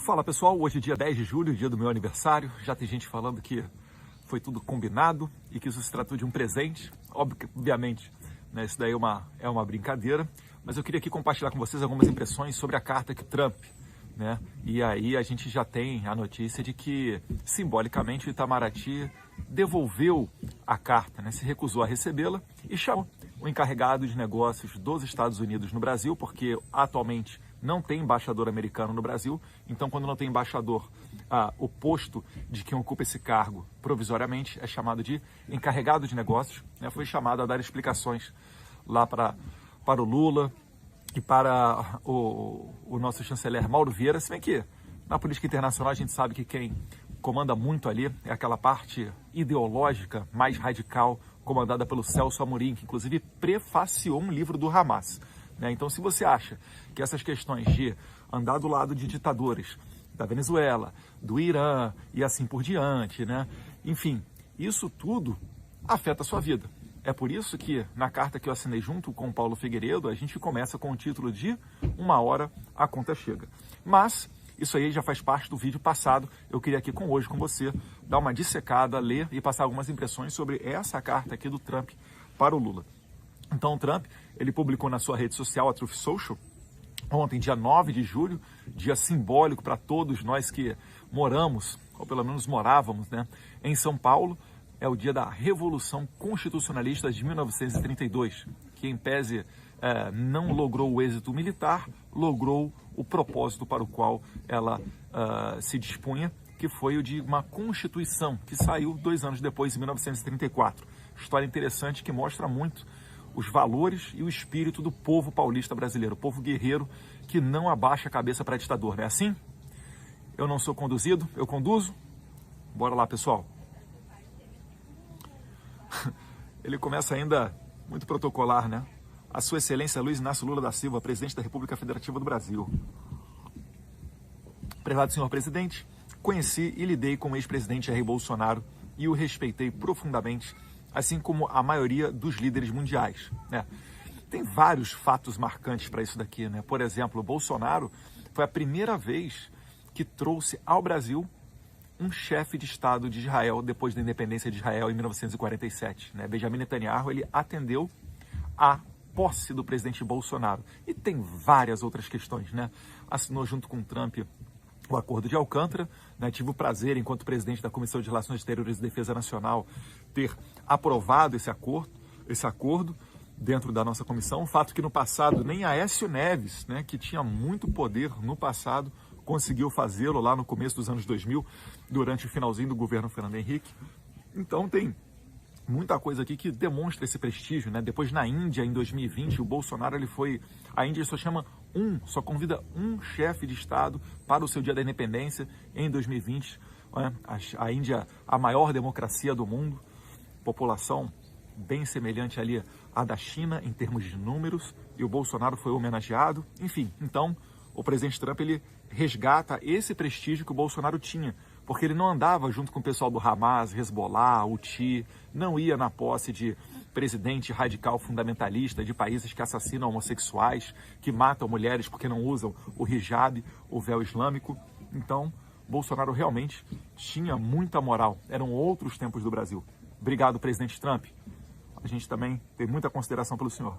Fala pessoal, hoje é dia 10 de julho, dia do meu aniversário. Já tem gente falando que foi tudo combinado e que isso se tratou de um presente. Obviamente, né, isso daí é uma brincadeira, mas eu queria aqui compartilhar com vocês algumas impressões sobre a carta que Trump, né? E aí a gente já tem a notícia de que, simbolicamente, o Itamaraty devolveu a carta, né? Se recusou a recebê-la e chamou o encarregado de negócios dos Estados Unidos no Brasil, porque atualmente não tem embaixador americano no Brasil. Então, quando não tem embaixador, o posto de quem ocupa esse cargo provisoriamente é chamado de encarregado de negócios, né? Foi chamado a dar explicações lá para o Lula e para o nosso chanceler Mauro Vieira, se bem que na política internacional a gente sabe que quem comanda muito ali é aquela parte ideológica mais radical, comandada pelo Celso Amorim, que inclusive prefaciou um livro do Hamas. Então, se você acha que essas questões de andar do lado de ditadores da Venezuela, do Irã e assim por diante, né? Enfim, isso tudo afeta a sua vida. É por isso que, na carta que eu assinei junto com o Paulo Figueiredo, a gente começa com o título de Uma Hora a Conta Chega. Mas isso aí já faz parte do vídeo passado. Eu queria aqui hoje com você dar uma dissecada, ler e passar algumas impressões sobre essa carta aqui do Trump para o Lula. Então, o Trump, ele publicou na sua rede social, a Truth Social, ontem, dia 9 de julho, dia simbólico para todos nós que moramos, ou pelo menos morávamos, né, em São Paulo. É o dia da Revolução Constitucionalista de 1932, que, em pese, não logrou o êxito militar, logrou o propósito para o qual ela se dispunha, que foi o de uma Constituição, que saiu 2 anos depois, em 1934. História interessante que mostra muito os valores e o espírito do povo paulista brasileiro, o povo guerreiro que não abaixa a cabeça para ditador, não é assim? Eu não sou conduzido, eu conduzo. Bora lá, pessoal. Ele começa ainda muito protocolar, né? A Sua Excelência Luiz Inácio Lula da Silva, Presidente da República Federativa do Brasil. Prezado senhor presidente, conheci e lidei com o ex-presidente Jair Bolsonaro e o respeitei profundamente, assim como a maioria dos líderes mundiais, né? Tem vários fatos marcantes para isso daqui, né? Por exemplo, o Bolsonaro foi a primeira vez que trouxe ao Brasil um chefe de Estado de Israel depois da independência de Israel em 1947, né? Benjamin Netanyahu, ele atendeu a posse do presidente Bolsonaro. E tem várias outras questões, né? Assinou junto com Trump o Acordo de Alcântara, né? Tive o prazer, enquanto presidente da Comissão de Relações Exteriores e Defesa Nacional, ter aprovado esse acordo dentro da nossa comissão. Um fato que no passado nem Aécio Neves, né, que tinha muito poder no passado, conseguiu fazê-lo lá no começo dos anos 2000, durante o finalzinho do governo Fernando Henrique. Então tem muita coisa aqui que demonstra esse prestígio, né? Depois, na Índia, em 2020, o Bolsonaro, a Índia só convida um chefe de Estado para o seu dia da independência em 2020. Né? A Índia, a maior democracia do mundo, população bem semelhante ali à da China em termos de números, e o Bolsonaro foi homenageado. Enfim, então, o presidente Trump, ele resgata esse prestígio que o Bolsonaro tinha, porque ele não andava junto com o pessoal do Hamas, Hezbollah, Houthi, não ia na posse de presidente radical fundamentalista de países que assassinam homossexuais, que matam mulheres porque não usam o hijab, o véu islâmico. Então, Bolsonaro realmente tinha muita moral. Eram outros tempos do Brasil. Obrigado, presidente Trump. A gente também tem muita consideração pelo senhor.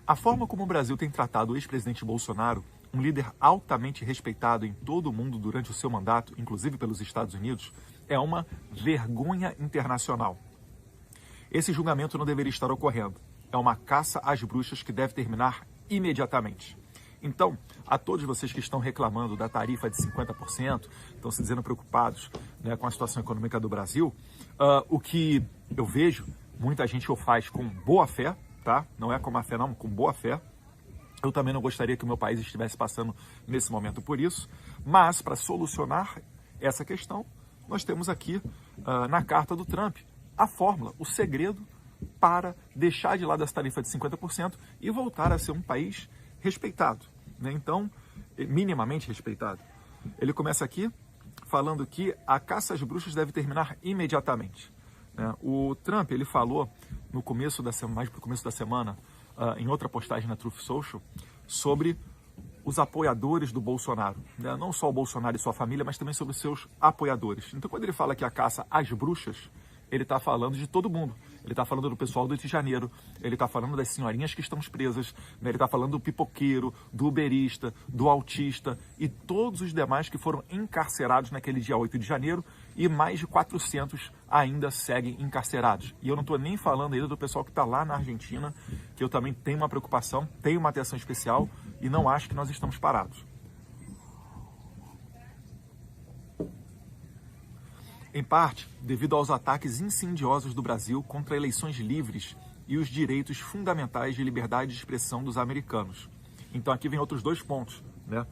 A forma como o Brasil tem tratado o ex-presidente Bolsonaro, um líder altamente respeitado em todo o mundo durante o seu mandato, inclusive pelos Estados Unidos, é uma vergonha internacional. Esse julgamento não deveria estar ocorrendo. É uma caça às bruxas que deve terminar imediatamente. Então, a todos vocês que estão reclamando da tarifa de 50%, estão se dizendo preocupados, né, com a situação econômica do Brasil, o que eu vejo, muita gente o faz com boa fé, tá? Não é com má fé não, com boa fé. Eu também não gostaria que o meu país estivesse passando nesse momento por isso, mas para solucionar essa questão, nós temos aqui na carta do Trump a fórmula, o segredo para deixar de lado essa tarifa de 50% e voltar a ser um país respeitado, né? Então, minimamente respeitado. Ele começa aqui falando que a caça às bruxas deve terminar imediatamente, né? O Trump, ele falou no começo da semana, mais para o começo da semana, em outra postagem na Truth Social, sobre os apoiadores do Bolsonaro, né? Não só o Bolsonaro e sua família, mas também sobre os seus apoiadores. Então, quando ele fala que a caça às bruxas, ele está falando de todo mundo. Ele está falando do pessoal do Rio de Janeiro, ele está falando das senhorinhas que estão presas, né? Ele está falando do pipoqueiro, do uberista, do autista e todos os demais que foram encarcerados naquele dia 8 de janeiro e mais de 400 ainda seguem encarcerados. E eu não estou nem falando ainda do pessoal que está lá na Argentina, que eu também tenho uma preocupação, tenho uma atenção especial e não acho que nós estamos parados. Em parte, devido aos ataques insidiosos do Brasil contra eleições livres e os direitos fundamentais de liberdade de expressão dos americanos. Então aqui vem outros dois pontos, né?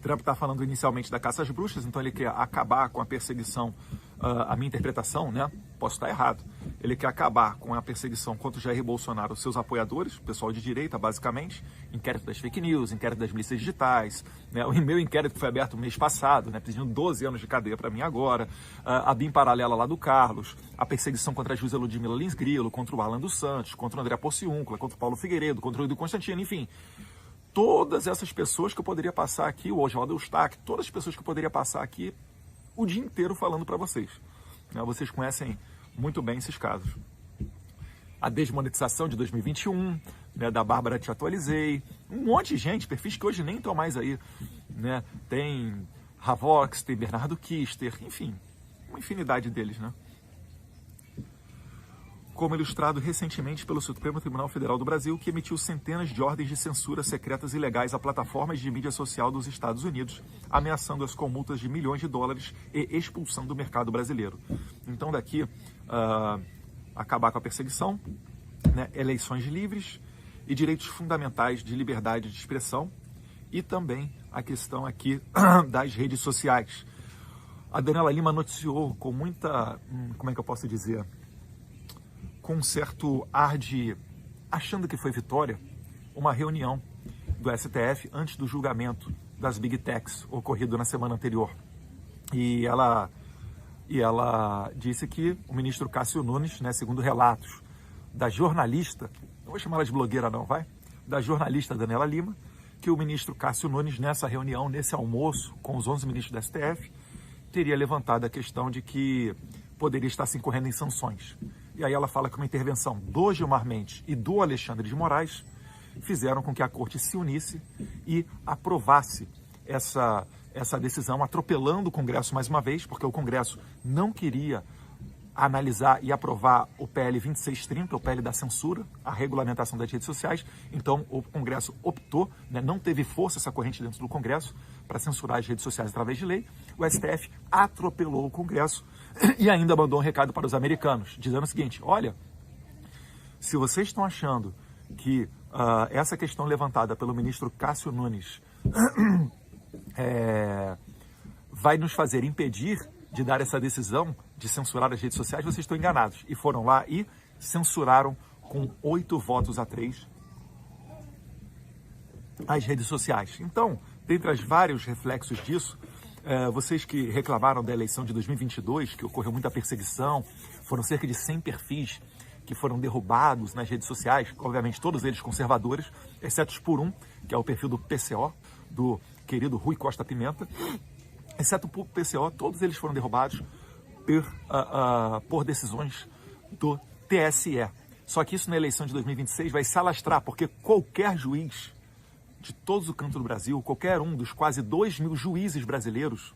Trump está falando inicialmente da caça às bruxas, então ele quer acabar com a perseguição, a minha interpretação, né? Posso estar errado. Ele quer acabar com a perseguição contra o Jair Bolsonaro, os seus apoiadores, o pessoal de direita, basicamente, inquérito das fake news, inquérito das milícias digitais, né? O meu inquérito foi aberto mês passado, né? Pedindo 12 anos de cadeia para mim agora, a BIM paralela lá do Carlos, a perseguição contra a juíza Ludmila Lins Grilo, contra o Alan dos Santos, contra o André Porciúncula, contra o Paulo Figueiredo, contra o Edu Constantino, enfim. Todas essas pessoas que eu poderia passar aqui, o Oswaldo Eustáquio, todas as pessoas que eu poderia passar aqui o dia inteiro falando para vocês. Vocês conhecem muito bem esses casos. A desmonetização de 2021, né, da Bárbara Te Atualizei, um monte de gente, perfis que hoje nem estão mais aí. Né? Tem Ravox, tem Bernardo Kister, enfim, uma infinidade deles, né? Como ilustrado recentemente pelo Supremo Tribunal Federal do Brasil, que emitiu centenas de ordens de censura secretas e ilegais a plataformas de mídia social dos Estados Unidos, ameaçando-as com multas de milhões de dólares e expulsão do mercado brasileiro. Então, daqui, acabar com a perseguição, né, eleições livres e direitos fundamentais de liberdade de expressão e também a questão aqui das redes sociais. A Daniela Lima noticiou com muita, como é que eu posso dizer, com um certo ar de, achando que foi vitória, uma reunião do STF antes do julgamento das Big Techs ocorrido na semana anterior. E ela disse que o ministro Cássio Nunes, né, segundo relatos da jornalista, não vou chamar ela de blogueira não, vai? Da jornalista Daniela Lima, que o ministro Cássio Nunes, nessa reunião, nesse almoço com os 11 ministros do STF, teria levantado a questão de que poderia estar se incorrendo em sanções. E aí ela fala que uma intervenção do Gilmar Mendes e do Alexandre de Moraes fizeram com que a corte se unisse e aprovasse essa decisão, atropelando o Congresso mais uma vez, porque o Congresso não queria analisar e aprovar o PL 2630, o PL da censura, a regulamentação das redes sociais. Então o Congresso optou, né, não teve força essa corrente dentro do Congresso para censurar as redes sociais através de lei. O STF atropelou o Congresso e ainda mandou um recado para os americanos, dizendo o seguinte: olha, se vocês estão achando que essa questão levantada pelo ministro Cássio Nunes vai nos fazer impedir de dar essa decisão de censurar as redes sociais, vocês estão enganados. E foram lá e censuraram com 8 votos a 3 as redes sociais. Então, dentre os vários reflexos disso, vocês que reclamaram da eleição de 2022, que ocorreu muita perseguição, foram cerca de 100 perfis que foram derrubados nas redes sociais, obviamente todos eles conservadores, exceto por um, que é o perfil do PCO, do querido Rui Costa Pimenta. Exceto por PCO, todos eles foram derrubados por decisões do TSE. Só que isso na eleição de 2026 vai se alastrar, porque qualquer juiz de todos os cantos do Brasil, qualquer um dos quase 2.000 juízes brasileiros,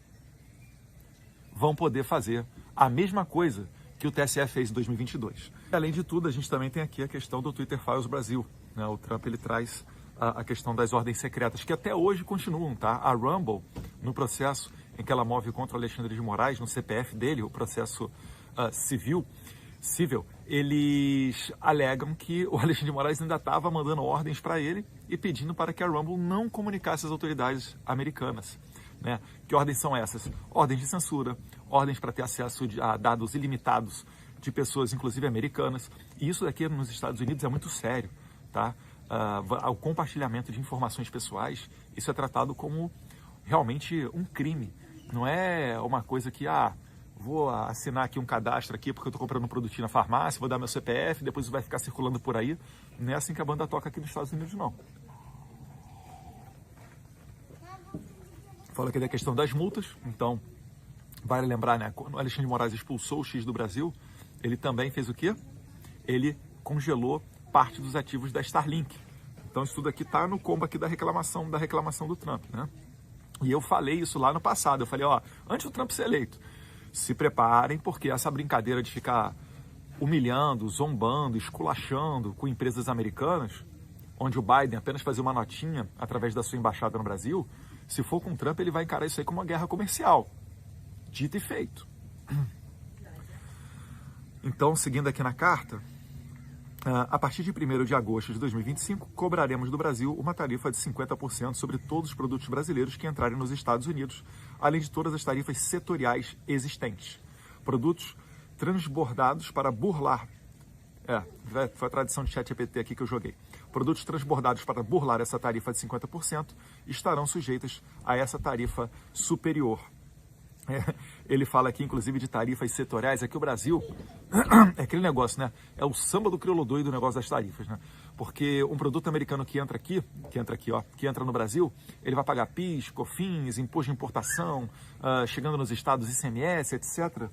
vão poder fazer a mesma coisa que o TSE fez em 2022. Além de tudo, a gente também tem aqui a questão do Twitter Files Brasil, né? O Trump ele traz a questão das ordens secretas, que até hoje continuam, tá? A Rumble, no processo em que ela move contra o Alexandre de Moraes, no CPF dele, o processo civil, eles alegam que o Alexandre de Moraes ainda estava mandando ordens para ele e pedindo para que a Rumble não comunicasse às autoridades americanas. Né? Que ordens são essas? Ordens de censura, ordens para ter acesso a dados ilimitados de pessoas, inclusive americanas. E isso daqui nos Estados Unidos é muito sério, tá? O compartilhamento de informações pessoais, isso é tratado como realmente um crime. Não é uma coisa que, vou assinar aqui um cadastro aqui porque eu estou comprando um produtinho na farmácia, vou dar meu CPF, depois vai ficar circulando por aí. Não é assim que a banda toca aqui nos Estados Unidos, não. Fala aqui da questão das multas. Então, vale lembrar, né? Quando o Alexandre de Moraes expulsou o X do Brasil, ele também fez o quê? Ele congelou parte dos ativos da Starlink. Então, isso tudo aqui está no combo aqui da reclamação do Trump, né? E eu falei isso lá no passado. Eu falei, ó, antes do Trump ser eleito, se preparem, porque essa brincadeira de ficar humilhando, zombando, esculachando com empresas americanas, onde o Biden apenas fazia uma notinha através da sua embaixada no Brasil, se for com o Trump, ele vai encarar isso aí como uma guerra comercial. Dito e feito. Então, seguindo aqui na carta, a partir de 1º de agosto de 2025, cobraremos do Brasil uma tarifa de 50% sobre todos os produtos brasileiros que entrarem nos Estados Unidos, além de todas as tarifas setoriais existentes. Produtos transbordados para burlar. Foi a tradução de ChatGPT aqui que eu joguei. Produtos transbordados para burlar essa tarifa de 50% estarão sujeitos a essa tarifa superior. Ele fala aqui, inclusive, de tarifas setoriais. Aqui o Brasil é aquele negócio, né? É o samba do crioulo doido do negócio das tarifas, né? Porque um produto americano que entra no Brasil, ele vai pagar PIS, COFINS, imposto de importação, chegando nos estados ICMS, etc.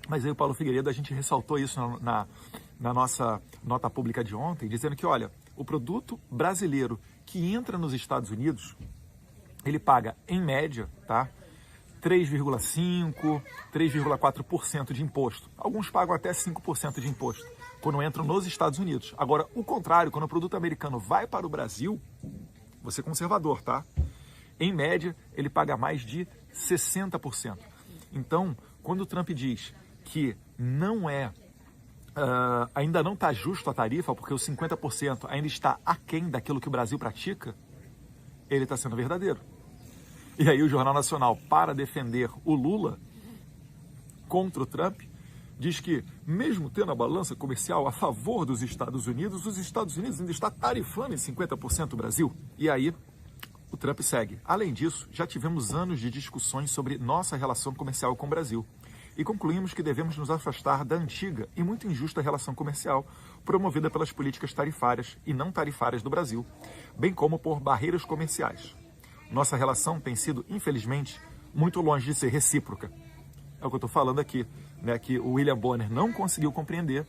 Mas aí o Paulo Figueiredo, a gente ressaltou isso na nossa nota pública de ontem, dizendo que, olha, o produto brasileiro que entra nos Estados Unidos, ele paga, em média, tá, 3,5%, 3,4% de imposto. Alguns pagam até 5% de imposto quando entram nos Estados Unidos. Agora, o contrário, quando o produto americano vai para o Brasil, você é conservador, tá? Em média, ele paga mais de 60%. Então, quando o Trump diz que não ainda não está justo a tarifa, porque os 50% ainda está aquém daquilo que o Brasil pratica, ele está sendo verdadeiro. E aí o Jornal Nacional, para defender o Lula contra o Trump, diz que, mesmo tendo a balança comercial a favor dos Estados Unidos, os Estados Unidos ainda está tarifando em 50% o Brasil. E aí o Trump segue. Além disso, já tivemos anos de discussões sobre nossa relação comercial com o Brasil. E concluímos que devemos nos afastar da antiga e muito injusta relação comercial promovida pelas políticas tarifárias e não tarifárias do Brasil, bem como por barreiras comerciais. Nossa relação tem sido, infelizmente, muito longe de ser recíproca. É o que eu estou falando aqui, né? Que o William Bonner não conseguiu compreender,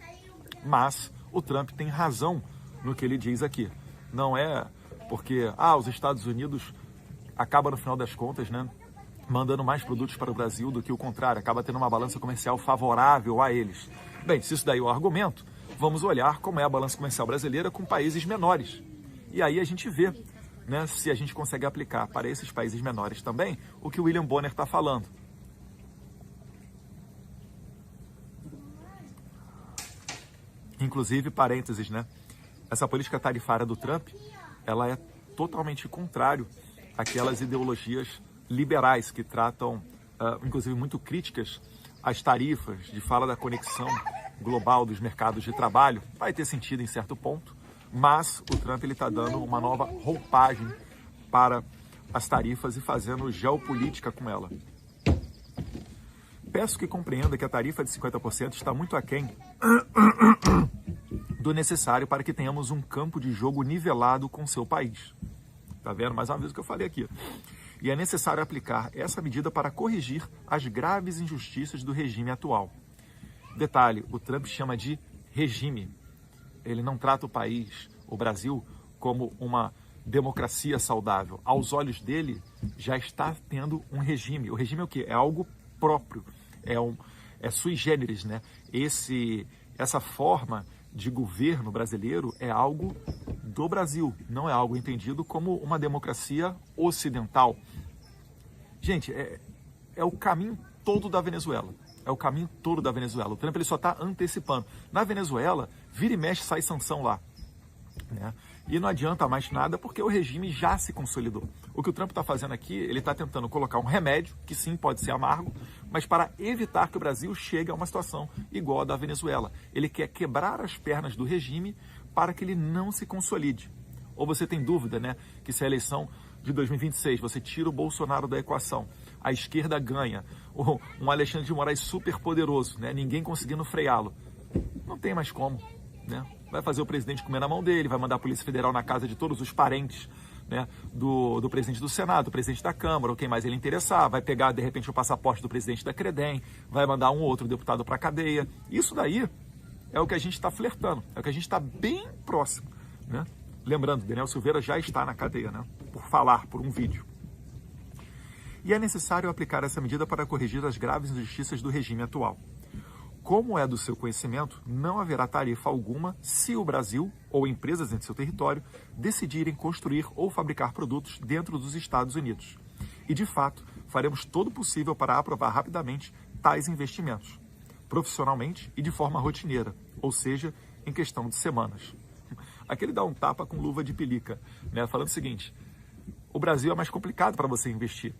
mas o Trump tem razão no que ele diz aqui. Não é porque os Estados Unidos acaba, no final das contas, né, mandando mais produtos para o Brasil do que o contrário, acaba tendo uma balança comercial favorável a eles. Bem, se isso daí é o argumento, vamos olhar como é a balança comercial brasileira com países menores. E aí a gente vê, né, se a gente consegue aplicar para esses países menores também o que o William Bonner está falando. Inclusive, parênteses, né? Essa política tarifária do Trump, ela é totalmente contrário àquelas ideologias liberais que tratam, inclusive muito críticas às tarifas, de fala da conexão global dos mercados de trabalho. Vai ter sentido em certo ponto, mas o Trump está dando uma nova roupagem para as tarifas e fazendo geopolítica com ela. Peço que compreenda que a tarifa de 50% está muito aquém do necessário para que tenhamos um campo de jogo nivelado com seu país. Tá vendo? Mais uma vez o que eu falei aqui. E é necessário aplicar essa medida para corrigir as graves injustiças do regime atual. Detalhe, o Trump chama de regime. Ele não trata o país, o Brasil, como uma democracia saudável. Aos olhos dele, já está tendo um regime. O regime é o quê? É algo próprio. É sui generis, né? Essa forma de governo brasileiro é algo do Brasil, não é algo entendido como uma democracia ocidental. Gente, é o caminho todo da Venezuela. É o caminho todo da Venezuela. O Trump ele só está antecipando. Na Venezuela, vira e mexe, sai sanção lá, né? E não adianta mais nada porque o regime já se consolidou. O que o Trump está fazendo aqui, ele está tentando colocar um remédio, que sim, pode ser amargo, mas para evitar que o Brasil chegue a uma situação igual a da Venezuela. Ele quer quebrar as pernas do regime para que ele não se consolide. Ou você tem dúvida, né, que se a eleição de 2026 você tira o Bolsonaro da equação, a esquerda ganha, ou um Alexandre de Moraes super poderoso, né, ninguém conseguindo freá-lo, não tem mais como, né? Vai fazer o presidente comer na mão dele, vai mandar a Polícia Federal na casa de todos os parentes né, do presidente do Senado, do presidente da Câmara, ou quem mais ele interessar, vai pegar, de repente, o passaporte do presidente da Credem, vai mandar um ou outro deputado para a cadeia. Isso daí é o que a gente está flertando, é o que a gente está bem próximo, né? Lembrando, Daniel Silveira já está na cadeia, né, por falar, por um vídeo. E é necessário aplicar essa medida para corrigir as graves injustiças do regime atual. Como é do seu conhecimento, não haverá tarifa alguma se o Brasil ou empresas em seu território decidirem construir ou fabricar produtos dentro dos Estados Unidos. E, de fato, faremos todo o possível para aprovar rapidamente tais investimentos, profissionalmente e de forma rotineira, ou seja, em questão de semanas. Aqui ele dá um tapa com luva de pelica, né, falando o seguinte: o Brasil é mais complicado para você investir.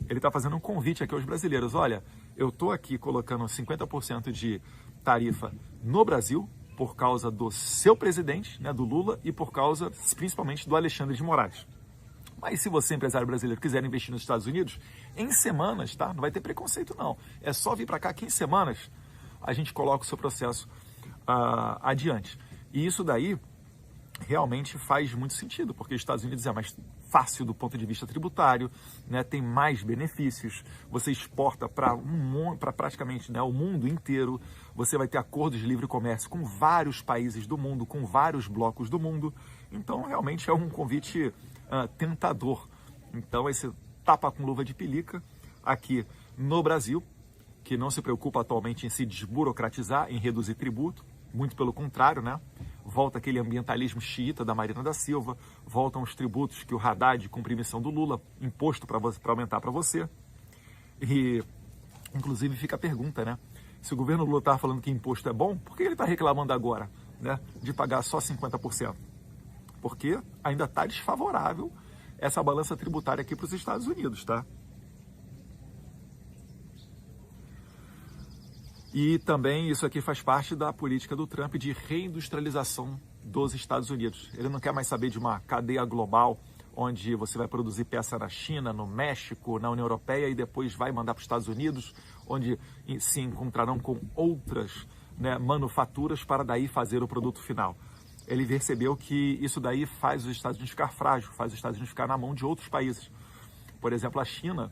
Ele está fazendo um convite aqui aos brasileiros. Olha, eu estou aqui colocando 50% de tarifa no Brasil por causa do seu presidente, né, do Lula, e por causa, principalmente, do Alexandre de Moraes. Mas se você, empresário brasileiro, quiser investir nos Estados Unidos, em semanas, tá? Não vai ter preconceito, não. É só vir para cá que em semanas a gente coloca o seu processo adiante. E isso daí realmente faz muito sentido, porque os Estados Unidos é mais fácil do ponto de vista tributário, né, tem mais benefícios, você exporta para praticamente, né, o mundo inteiro, você vai ter acordos de livre comércio com vários países do mundo, com vários blocos do mundo, então realmente é um convite tentador. Então esse tapa com luva de pelica aqui no Brasil, que não se preocupa atualmente em se desburocratizar, em reduzir tributo, muito pelo contrário, né? Volta aquele ambientalismo xiita da Marina da Silva, voltam os tributos que o Haddad, com permissão do Lula, imposto para aumentar para você. E, inclusive, fica a pergunta, né? Se o governo Lula estava falando que imposto é bom, por que ele está reclamando agora, né, de pagar só 50%? Porque ainda está desfavorável essa balança tributária aqui para os Estados Unidos, tá? E também isso aqui faz parte da política do Trump de reindustrialização dos Estados Unidos. Ele não quer mais saber de uma cadeia global onde você vai produzir peça na China, no México, na União Europeia e depois vai mandar para os Estados Unidos, onde se encontrarão com outras, né, manufaturas para daí fazer o produto final. Ele percebeu que isso daí faz os Estados Unidos ficar frágil, faz os Estados Unidos ficar na mão de outros países. Por exemplo, a China,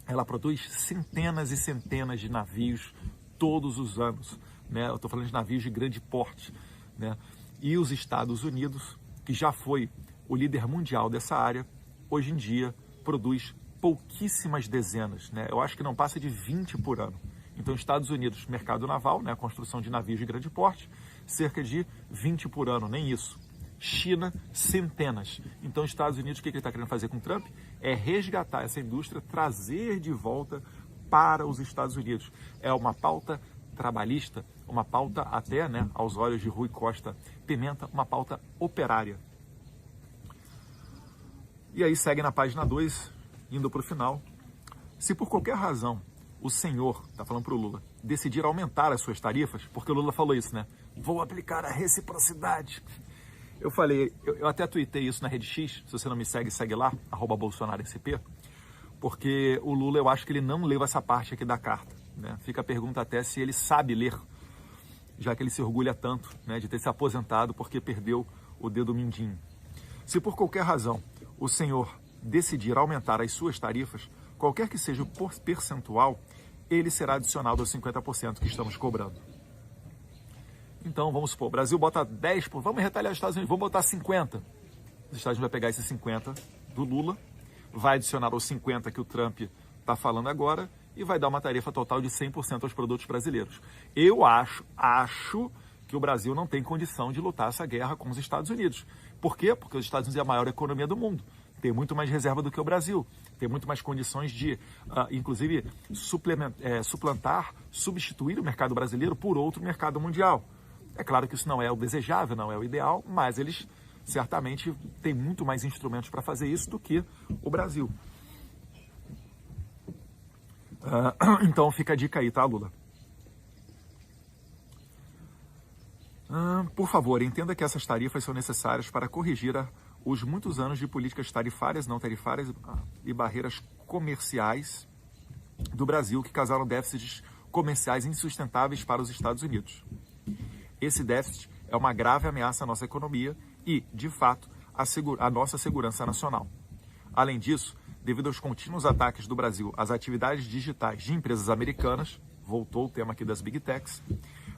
ela produz centenas e centenas de navios todos os anos, né? Eu estou falando de navios de grande porte, né? E os Estados Unidos, que já foi o líder mundial dessa área, hoje em dia produz pouquíssimas dezenas, né? Eu acho que não passa de 20 por ano. Então, Estados Unidos, mercado naval, né? A construção de navios de grande porte, cerca de 20 por ano, nem isso. China, centenas. Então, Estados Unidos, o que ele está querendo fazer com o Trump? É resgatar essa indústria, trazer de volta para os Estados Unidos. É uma pauta trabalhista, uma pauta até, né, aos olhos de Rui Costa Pimenta, uma pauta operária. E aí segue na página 2, indo para o final. Se por qualquer razão o senhor, está falando para o Lula, decidir aumentar as suas tarifas, porque o Lula falou isso, né? Vou aplicar a reciprocidade. Eu falei, eu até tuitei isso na Rede X, se você não me segue, segue lá, @BolsonaroSP, porque o Lula, eu acho que ele não leu essa parte aqui da carta, né? Fica a pergunta até se ele sabe ler, já que ele se orgulha tanto, né, de ter se aposentado porque perdeu o dedo mindinho. Se por qualquer razão o senhor decidir aumentar as suas tarifas, qualquer que seja o percentual, ele será adicionado aos 50% que estamos cobrando. Então, vamos supor, o Brasil bota 10%, vamos retalhar os Estados Unidos, vamos botar 50%. Os Estados Unidos vai pegar esses 50% do Lula, vai adicionar os 50% que o Trump está falando agora e vai dar uma tarifa total de 100% aos produtos brasileiros. Eu acho que o Brasil não tem condição de lutar essa guerra com os Estados Unidos. Por quê? Porque os Estados Unidos é a maior economia do mundo. Tem muito mais reserva do que o Brasil. Tem muito mais condições de, inclusive, suplantar, substituir o mercado brasileiro por outro mercado mundial. É claro que isso não é o desejável, não é o ideal, mas eles certamente têm muito mais instrumentos para fazer isso do que o Brasil. Então fica a dica aí, tá, Lula? Por favor, entenda que essas tarifas são necessárias para corrigir os muitos anos de políticas tarifárias, não tarifárias e barreiras comerciais do Brasil que causaram déficits comerciais insustentáveis para os Estados Unidos. Esse déficit é uma grave ameaça à nossa economia e, de fato, a nossa segurança nacional. Além disso, devido aos contínuos ataques do Brasil às atividades digitais de empresas americanas, voltou o tema aqui das Big Techs,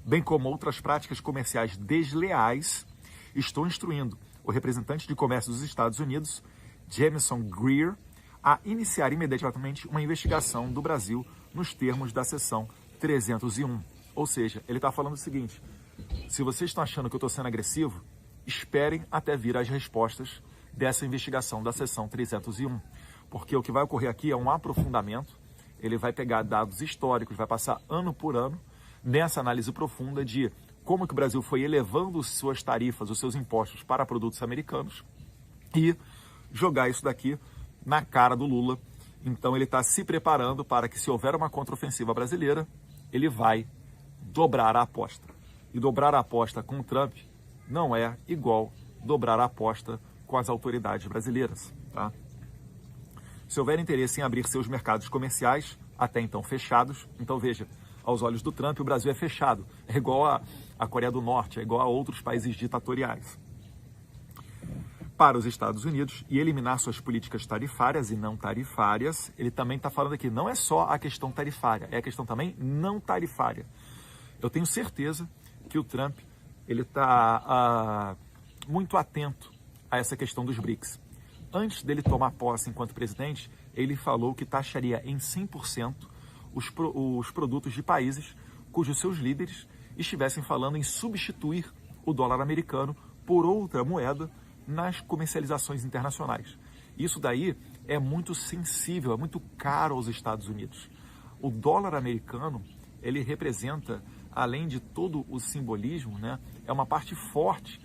bem como outras práticas comerciais desleais, estou instruindo o representante de comércio dos Estados Unidos, Jamieson Greer, a iniciar imediatamente uma investigação do Brasil nos termos da seção 301. Ou seja, ele está falando o seguinte: se vocês estão achando que eu estou sendo agressivo, esperem até vir as respostas dessa investigação da seção 301. Porque o que vai ocorrer aqui é um aprofundamento, ele vai pegar dados históricos, vai passar ano por ano nessa análise profunda de como que o Brasil foi elevando suas tarifas, os seus impostos para produtos americanos e jogar isso daqui na cara do Lula. Então ele está se preparando para que, se houver uma contraofensiva brasileira, ele vai dobrar a aposta. E dobrar a aposta com o Trump não é igual dobrar a aposta com as autoridades brasileiras, tá? Se houver interesse em abrir seus mercados comerciais, até então fechados, então veja, aos olhos do Trump, o Brasil é fechado, é igual a Coreia do Norte, é igual a outros países ditatoriais. Para os Estados Unidos e eliminar suas políticas tarifárias e não tarifárias, ele também está falando aqui, não é só a questão tarifária, é a questão também não tarifária. Eu tenho certeza que o Trump ele está muito atento a essa questão dos BRICS. Antes dele tomar posse enquanto presidente, ele falou que taxaria em 100% os produtos de países cujos seus líderes estivessem falando em substituir o dólar americano por outra moeda nas comercializações internacionais. Isso daí é muito sensível, é muito caro aos Estados Unidos. O dólar americano, ele representa, além de todo o simbolismo, né, é uma parte forte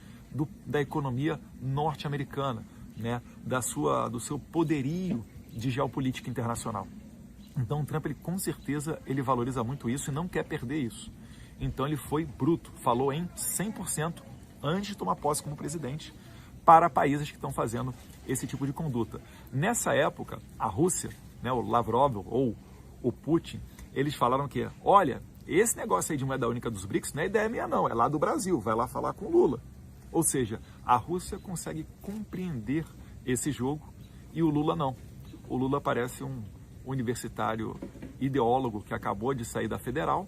da economia norte-americana, né, do seu poderio de geopolítica internacional. Então o Trump, ele, com certeza, ele valoriza muito isso e não quer perder isso. Então ele foi bruto, falou em 100% antes de tomar posse como presidente para países que estão fazendo esse tipo de conduta. Nessa época, a Rússia, né, o Lavrov ou o Putin, eles falaram que, olha, esse negócio aí de moeda única dos BRICS não é ideia minha não, é lá do Brasil, vai lá falar com o Lula. Ou seja, a Rússia consegue compreender esse jogo e o Lula não. O Lula parece um universitário ideólogo que acabou de sair da Federal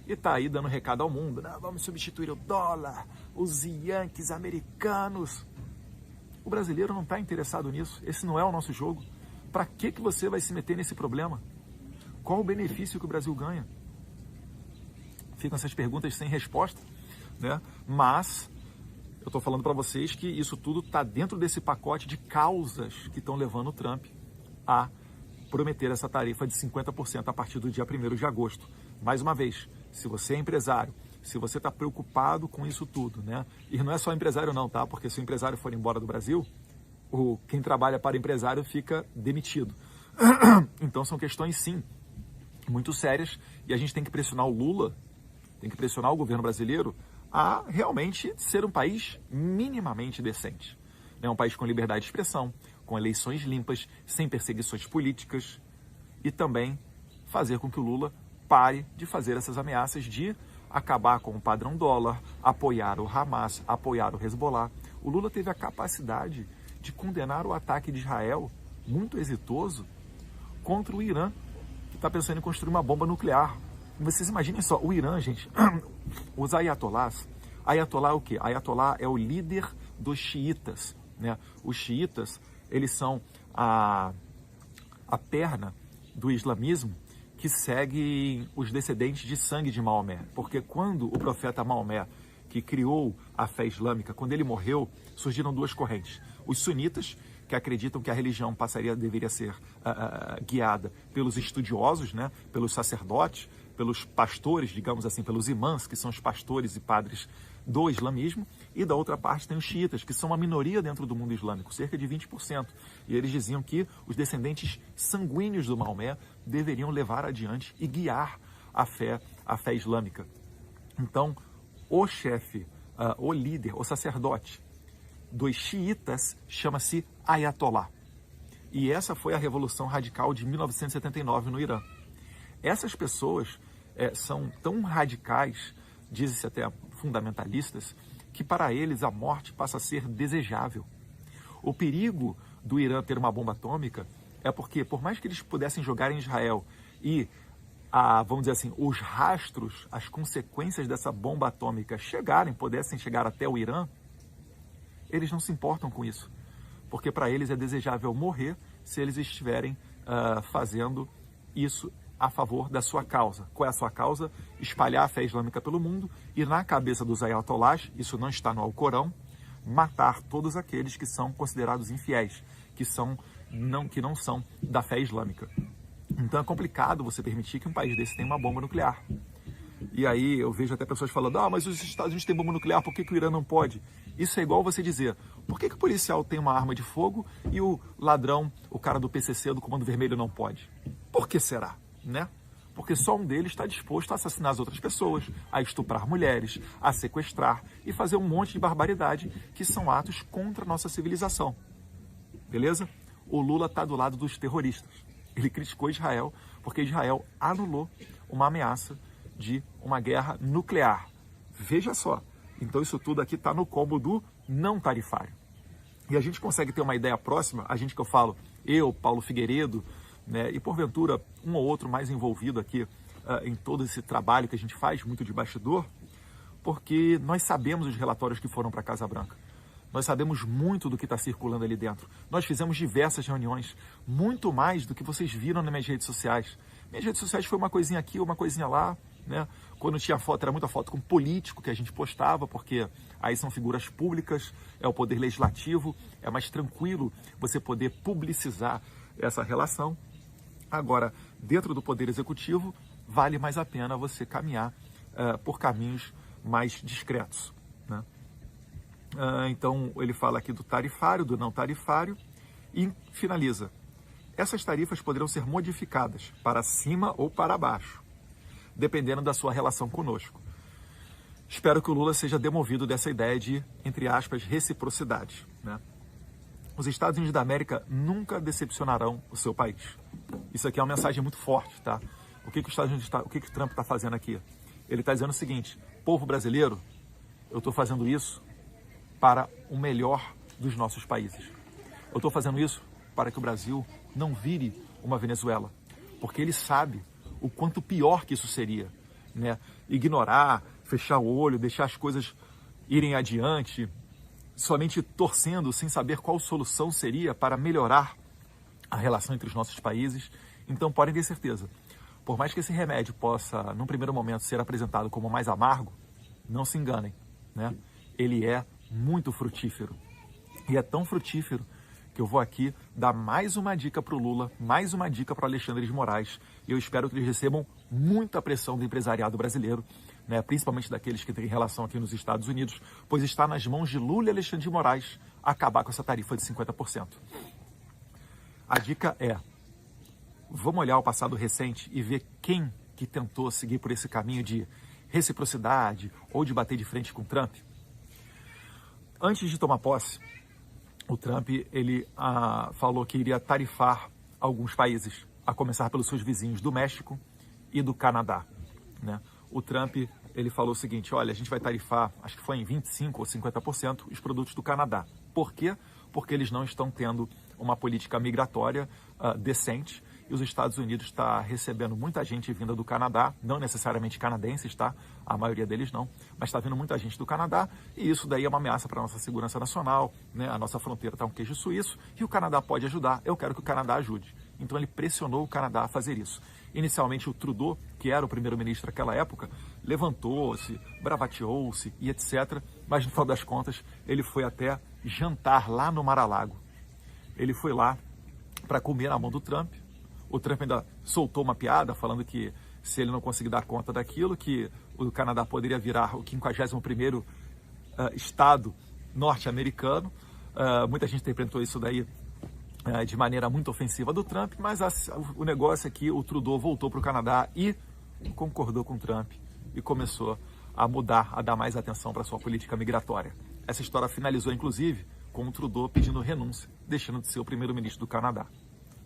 e está aí dando recado ao mundo. Não, vamos substituir o dólar, os Yankees americanos. O brasileiro não está interessado nisso. Esse não é o nosso jogo. Para que você vai se meter nesse problema? Qual o benefício que o Brasil ganha? Ficam essas perguntas sem resposta, né? Mas eu estou falando para vocês que isso tudo está dentro desse pacote de causas que estão levando o Trump a prometer essa tarifa de 50% a partir do dia 1º de agosto. Mais uma vez, se você é empresário, se você está preocupado com isso tudo, né? E não é só empresário não, tá? Porque se o empresário for embora do Brasil, quem trabalha para empresário fica demitido. Então são questões, sim, muito sérias e a gente tem que pressionar o Lula, tem que pressionar o governo brasileiro a realmente ser um país minimamente decente. É um país com liberdade de expressão, com eleições limpas, sem perseguições políticas e também fazer com que o Lula pare de fazer essas ameaças de acabar com o padrão dólar, apoiar o Hamas, apoiar o Hezbollah. O Lula teve a capacidade de condenar o ataque de Israel, muito exitoso, contra o Irã, que está pensando em construir uma bomba nuclear. Vocês imaginem só, o Irã, gente, os ayatolás. Ayatollah é o quê? Ayatollah é o líder dos xiitas, né? Os xiitas, eles são a perna do islamismo que segue os descendentes de sangue de Maomé. Porque quando o profeta Maomé, que criou a fé islâmica, quando ele morreu, surgiram duas correntes. Os sunitas, que acreditam que a religião deveria ser guiada pelos estudiosos, né? Pelos sacerdotes, pelos pastores, digamos assim, pelos imãs, que são os pastores e padres do islamismo, e da outra parte tem os xiitas, que são uma minoria dentro do mundo islâmico, cerca de 20%. E eles diziam que os descendentes sanguíneos do Maomé deveriam levar adiante e guiar a fé islâmica. Então, o chefe, o líder, o sacerdote dos xiitas chama-se Ayatollah. E essa foi a Revolução Radical de 1979 no Irã. Essas pessoas são tão radicais, dizem-se até fundamentalistas, que para eles a morte passa a ser desejável. O perigo do Irã ter uma bomba atômica é porque, por mais que eles pudessem jogar em Israel e, vamos dizer assim, os rastros, as consequências dessa bomba atômica pudessem chegar até o Irã, eles não se importam com isso. Porque para eles é desejável morrer se eles estiverem fazendo isso a favor da sua causa. Qual é a sua causa? Espalhar a fé islâmica pelo mundo e, na cabeça dos ayatollahs, isso não está no Alcorão, matar todos aqueles que são considerados infiéis, que não são da fé islâmica. Então é complicado você permitir que um país desse tenha uma bomba nuclear. E aí eu vejo até pessoas falando, mas os Estados Unidos têm bomba nuclear, por que o Irã não pode? Isso é igual você dizer, por que o policial tem uma arma de fogo e o ladrão, o cara do PCC, do Comando Vermelho, não pode? Por que será? Né? Porque só um deles está disposto a assassinar as outras pessoas, a estuprar mulheres, a sequestrar e fazer um monte de barbaridade que são atos contra a nossa civilização. Beleza? O Lula está do lado dos terroristas. Ele criticou Israel porque Israel anulou uma ameaça de uma guerra nuclear. Veja só. Então isso tudo aqui está no combo do não tarifário. E a gente consegue ter uma ideia próxima, a gente que eu falo, eu, Paulo Figueiredo, né, e porventura um ou outro mais envolvido aqui em todo esse trabalho que a gente faz, muito de bastidor, porque nós sabemos os relatórios que foram para a Casa Branca. Nós sabemos muito do que está circulando ali dentro. Nós fizemos diversas reuniões, muito mais do que vocês viram nas minhas redes sociais. Minhas redes sociais foi uma coisinha aqui, uma coisinha lá, né? Quando tinha foto, era muita foto com político que a gente postava, porque aí são figuras públicas, é o poder legislativo, é mais tranquilo você poder publicizar essa relação. Agora, dentro do poder executivo, vale mais a pena você caminhar por caminhos mais discretos, né? Então, ele fala aqui do tarifário, do não tarifário e finaliza. Essas tarifas poderão ser modificadas para cima ou para baixo, dependendo da sua relação conosco. Espero que o Lula seja demovido dessa ideia de, entre aspas, reciprocidade, né? Os Estados Unidos da América nunca decepcionarão o seu país. Isso aqui é uma mensagem muito forte, tá? O que o Trump está fazendo aqui? Ele está dizendo o seguinte, povo brasileiro, eu estou fazendo isso para o melhor dos nossos países. Eu estou fazendo isso para que o Brasil não vire uma Venezuela, porque ele sabe o quanto pior que isso seria, né? Ignorar, fechar o olho, deixar as coisas irem adiante, somente torcendo, sem saber qual solução seria para melhorar a relação entre os nossos países. Então, podem ter certeza, por mais que esse remédio possa, num primeiro momento, ser apresentado como mais amargo, não se enganem, né? Ele é muito frutífero. E é tão frutífero que eu vou aqui dar mais uma dica para o Lula, mais uma dica para o Alexandre de Moraes. E eu espero que eles recebam muita pressão do empresariado brasileiro, né, principalmente daqueles que têm relação aqui nos Estados Unidos, pois está nas mãos de Lula e Alexandre de Moraes acabar com essa tarifa de 50%. A dica é, vamos olhar o passado recente e ver quem que tentou seguir por esse caminho de reciprocidade ou de bater de frente com o Trump. Antes de tomar posse, o Trump ele falou que iria tarifar alguns países, a começar pelos seus vizinhos do México e do Canadá, né? O Trump ele falou o seguinte, olha, a gente vai tarifar, acho que foi em 25% ou 50%, os produtos do Canadá. Por quê? Porque eles não estão tendo uma política migratória decente e os Estados Unidos está recebendo muita gente vinda do Canadá, não necessariamente canadenses, tá? A maioria deles não, mas está vindo muita gente do Canadá e isso daí é uma ameaça para a nossa segurança nacional, né? A nossa fronteira está um queijo suíço e o Canadá pode ajudar, eu quero que o Canadá ajude. Então ele pressionou o Canadá a fazer isso. Inicialmente o Trudeau, que era o primeiro-ministro naquela época, levantou-se, bravateou-se e etc. Mas no final das contas ele foi até jantar lá no Mar-a-Lago. Ele foi lá para comer na mão do Trump. O Trump ainda soltou uma piada falando que se ele não conseguir dar conta daquilo, que o Canadá poderia virar o 51º estado norte-americano. Muita gente interpretou isso daí de maneira muito ofensiva do Trump, mas o negócio é que o Trudeau voltou para o Canadá e concordou com o Trump e começou a mudar, a dar mais atenção para a sua política migratória. Essa história finalizou, inclusive, com o Trudeau pedindo renúncia, deixando de ser o primeiro-ministro do Canadá.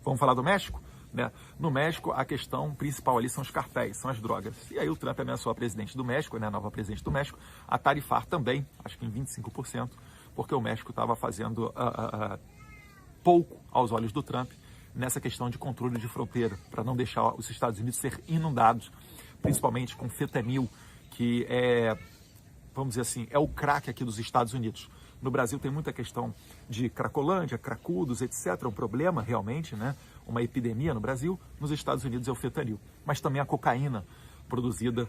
Vamos falar do México? Né? No México, a questão principal ali são os cartéis, são as drogas. E aí o Trump ameaçou a presidente do México, né, a nova presidente do México, a tarifar também, acho que em 25%, porque o México estava fazendo pouco aos olhos do Trump nessa questão de controle de fronteira, para não deixar os Estados Unidos ser inundados, principalmente com fentanil, que é, vamos dizer assim, é o crack aqui dos Estados Unidos. No Brasil tem muita questão de cracolândia, cracudos, etc. É um problema realmente, né? Uma epidemia no Brasil. Nos Estados Unidos é o fentanil. Mas também a cocaína produzida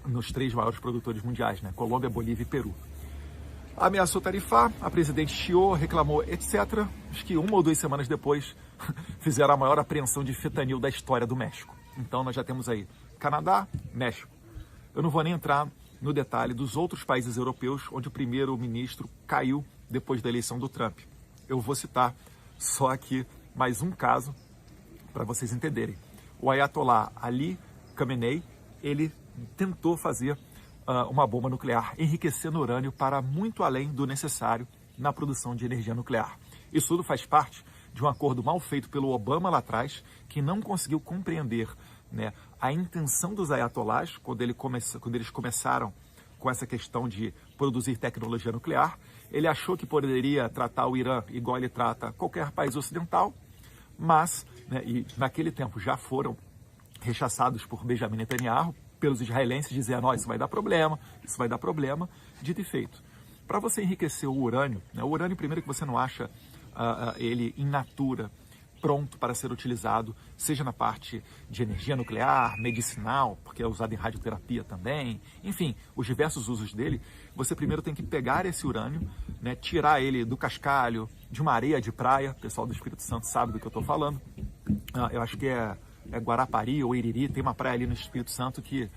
nos 3 maiores produtores mundiais, né? Colômbia, Bolívia e Peru. Ameaçou tarifar, a presidente chiou, reclamou, etc. Acho que 1 ou 2 semanas depois fizeram a maior apreensão de fentanil da história do México. Então nós já temos aí Canadá, México. Eu não vou nem entrar no detalhe dos outros países europeus onde o primeiro-ministro caiu depois da eleição do Trump. Eu vou citar só aqui mais um caso para vocês entenderem. O Ayatollah Ali Khamenei, ele tentou fazer uma bomba nuclear, enriquecendo urânio para muito além do necessário na produção de energia nuclear. Isso tudo faz parte de um acordo mal feito pelo Obama lá atrás, que não conseguiu compreender, né, a intenção dos ayatollahs quando eles começaram com essa questão de produzir tecnologia nuclear. Ele achou que poderia tratar o Irã igual ele trata qualquer país ocidental, mas, né, e naquele tempo já foram rechaçados por Benjamin Netanyahu, pelos israelenses, dizendo, isso vai dar problema, dito e feito. Para você enriquecer o urânio, né, o urânio primeiro que você não acha ele in natura, pronto para ser utilizado, seja na parte de energia nuclear, medicinal, porque é usado em radioterapia também, enfim, os diversos usos dele, você primeiro tem que pegar esse urânio, né, tirar ele do cascalho, de uma areia de praia, o pessoal do Espírito Santo sabe do que eu estou falando, eu acho que é Guarapari ou Iriri, tem uma praia ali no Espírito Santo que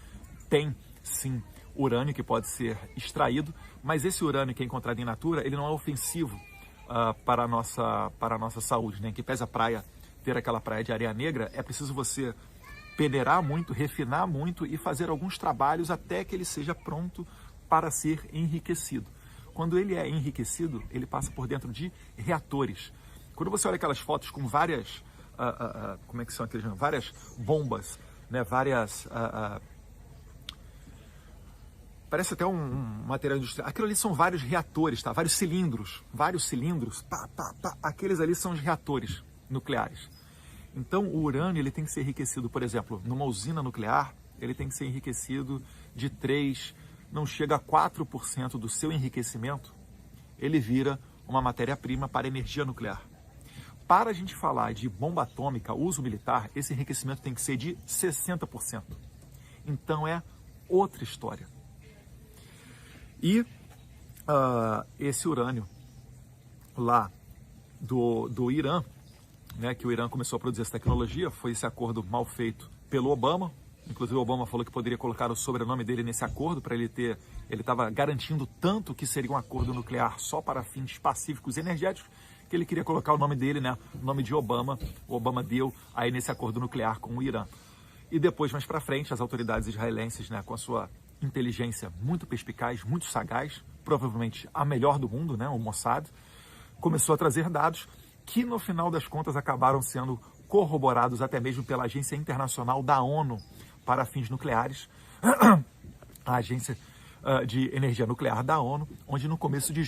tem, sim, urânio que pode ser extraído, mas esse urânio que é encontrado em natura, ele não é ofensivo para a nossa saúde, né? Que pese a praia ter aquela praia de areia negra, é preciso você peneirar muito, refinar muito e fazer alguns trabalhos até que ele seja pronto para ser enriquecido. Quando ele é enriquecido, ele passa por dentro de reatores. Quando você olha aquelas fotos com várias, como é que são aqueles, várias bombas, né? Várias... parece até um material industrial. Aquilo ali são vários reatores, tá? Vários cilindros. Aqueles ali são os reatores nucleares. Então, o urânio ele tem que ser enriquecido, por exemplo, numa usina nuclear, ele tem que ser enriquecido de 3%, não chega a 4% do seu enriquecimento, ele vira uma matéria-prima para energia nuclear. Para a gente falar de bomba atômica, uso militar, esse enriquecimento tem que ser de 60%. Então, é outra história. E esse urânio lá do Irã, né, que o Irã começou a produzir essa tecnologia, foi esse acordo mal feito pelo Obama. Inclusive o Obama falou que poderia colocar o sobrenome dele nesse acordo, para ele estava garantindo tanto que seria um acordo nuclear só para fins pacíficos e energéticos, que ele queria colocar o nome dele, né, o nome de Obama. O Obama deu aí nesse acordo nuclear com o Irã. E depois, mais para frente, as autoridades israelenses, né, com a sua inteligência muito perspicaz, muito sagaz, provavelmente a melhor do mundo, né, o Mossad, começou a trazer dados que, no final das contas, acabaram sendo corroborados até mesmo pela Agência Internacional da ONU para fins nucleares, a Agência de Energia Nuclear da ONU, onde no começo de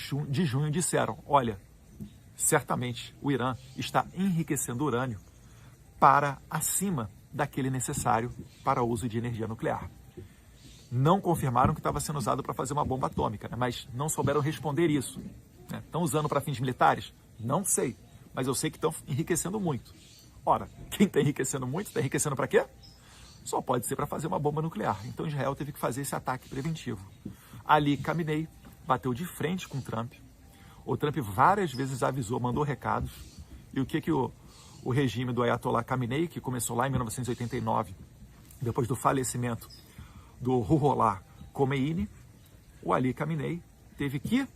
junho disseram, olha, certamente o Irã está enriquecendo urânio para acima daquele necessário para o uso de energia nuclear. Não confirmaram que estava sendo usado para fazer uma bomba atômica, né? Mas não souberam responder isso. Né? Estão usando para fins militares? Não sei, mas eu sei que estão enriquecendo muito. Ora, quem está enriquecendo muito, está enriquecendo para quê? Só pode ser para fazer uma bomba nuclear. Então Israel teve que fazer esse ataque preventivo. Ali Khamenei bateu de frente com o Trump. O Trump várias vezes avisou, mandou recados. E o que o regime do Ayatollah Khamenei, que começou lá em 1989, depois do falecimento do Ruhollah Khomeini, o Ali Khamenei teve que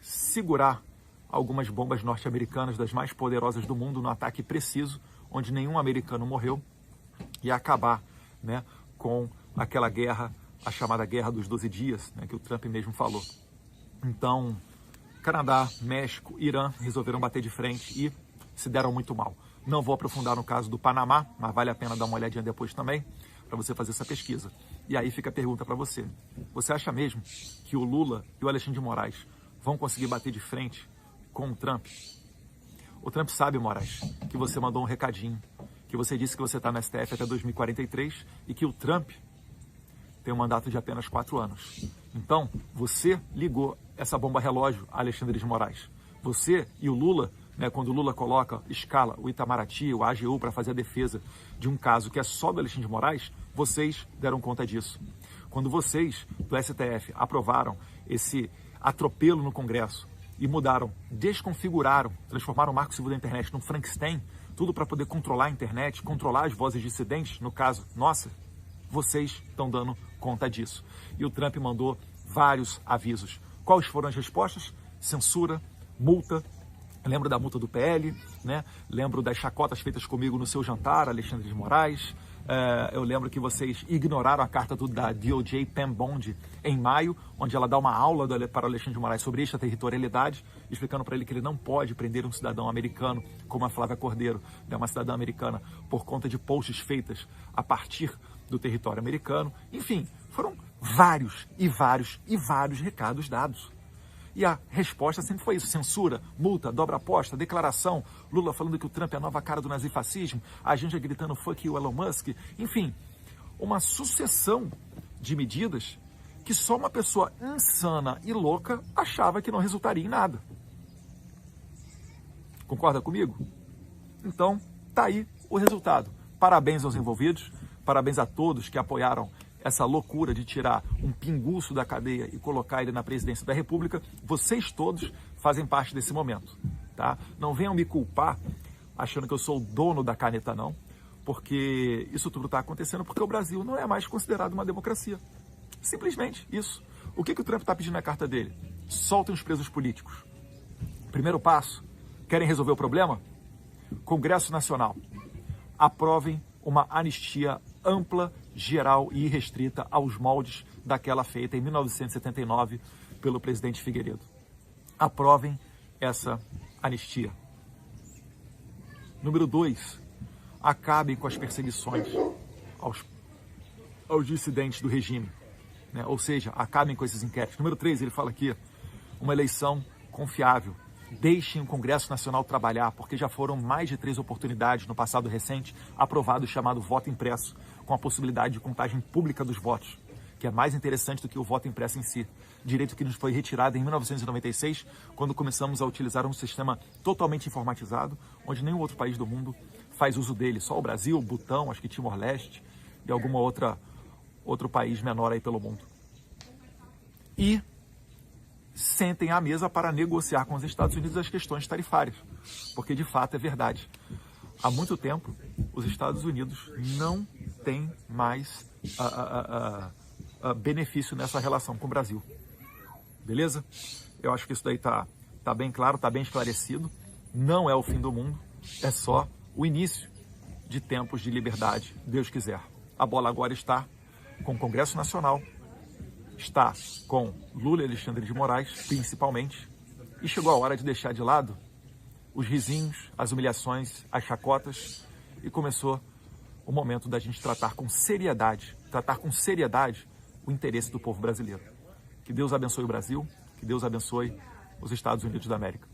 segurar algumas bombas norte-americanas das mais poderosas do mundo no ataque preciso, onde nenhum americano morreu, e acabar, né, com aquela guerra, a chamada Guerra dos 12 Dias, né, que o Trump mesmo falou. Então, Canadá, México, Irã resolveram bater de frente e se deram muito mal. Não vou aprofundar no caso do Panamá, mas vale a pena dar uma olhadinha depois também, para você fazer essa pesquisa. E aí fica a pergunta para você. Você acha mesmo que o Lula e o Alexandre de Moraes vão conseguir bater de frente com o Trump? O Trump sabe, Moraes, que você mandou um recadinho, que você disse que você está no STF até 2043 e que o Trump tem um mandato de apenas 4 anos. Então, você ligou essa bomba relógio a Alexandre de Moraes. Você e o Lula, né, quando o Lula escala o Itamaraty, o AGU, para fazer a defesa de um caso que é só do Alexandre de Moraes, vocês deram conta disso. Quando vocês, do STF, aprovaram esse atropelo no Congresso e mudaram, desconfiguraram, transformaram o Marco Civil da Internet num Frankenstein, tudo para poder controlar a internet, controlar as vozes dissidentes, no caso, nossa, vocês estão dando conta disso. E o Trump mandou vários avisos. Quais foram as respostas? Censura, multa. Lembro da multa do PL, né? Lembro das chacotas feitas comigo no seu jantar, Alexandre de Moraes. Eu lembro que vocês ignoraram a carta da DOJ Pam Bondi em maio, onde ela dá uma aula para o Alexandre de Moraes sobre extraterritorialidade, explicando para ele que ele não pode prender um cidadão americano, como a Flávia Cordeiro, né, uma cidadã americana, por conta de posts feitas a partir do território americano. Enfim, foram vários recados dados. E a resposta sempre foi isso: censura, multa, dobra aposta, declaração, Lula falando que o Trump é a nova cara do nazifascismo, a gente gritando fuck you Elon Musk, enfim, uma sucessão de medidas que só uma pessoa insana e louca achava que não resultaria em nada. Concorda comigo? Então, tá aí o resultado. Parabéns aos envolvidos, parabéns a todos que apoiaram essa loucura de tirar um pinguço da cadeia e colocar ele na presidência da República. Vocês todos fazem parte desse momento, tá? Não venham me culpar achando que eu sou o dono da caneta, não, porque isso tudo está acontecendo porque o Brasil não é mais considerado uma democracia. Simplesmente isso. O que o Trump está pedindo na carta dele? Soltem os presos políticos. Primeiro passo, querem resolver o problema? Congresso Nacional, aprovem uma anistia ampla, geral e irrestrita aos moldes daquela feita em 1979 pelo presidente Figueiredo. Aprovem essa anistia. Número 2, acabem com as perseguições aos dissidentes do regime, né? Ou seja, acabem com esses inquéritos. Número 3, ele fala aqui, uma eleição confiável. Deixem o Congresso Nacional trabalhar, porque já foram mais de 3 oportunidades no passado recente aprovado o chamado voto impresso, com a possibilidade de contagem pública dos votos, que é mais interessante do que o voto impresso em si. Direito que nos foi retirado em 1996, quando começamos a utilizar um sistema totalmente informatizado, onde nenhum outro país do mundo faz uso dele. Só o Brasil, Butão, acho que Timor-Leste e alguma outro país menor aí pelo mundo. E sentem à mesa para negociar com os Estados Unidos as questões tarifárias, porque de fato é verdade. Há muito tempo, os Estados Unidos não têm mais benefício nessa relação com o Brasil. Beleza? Eu acho que isso daí tá bem claro, tá bem esclarecido. Não é o fim do mundo, é só o início de tempos de liberdade, Deus quiser. A bola agora está com o Congresso Nacional, está com Lula e Alexandre de Moraes, principalmente, e chegou a hora de deixar de lado os risinhos, as humilhações, as chacotas, e começou o momento da gente tratar com seriedade o interesse do povo brasileiro. Que Deus abençoe o Brasil, que Deus abençoe os Estados Unidos da América.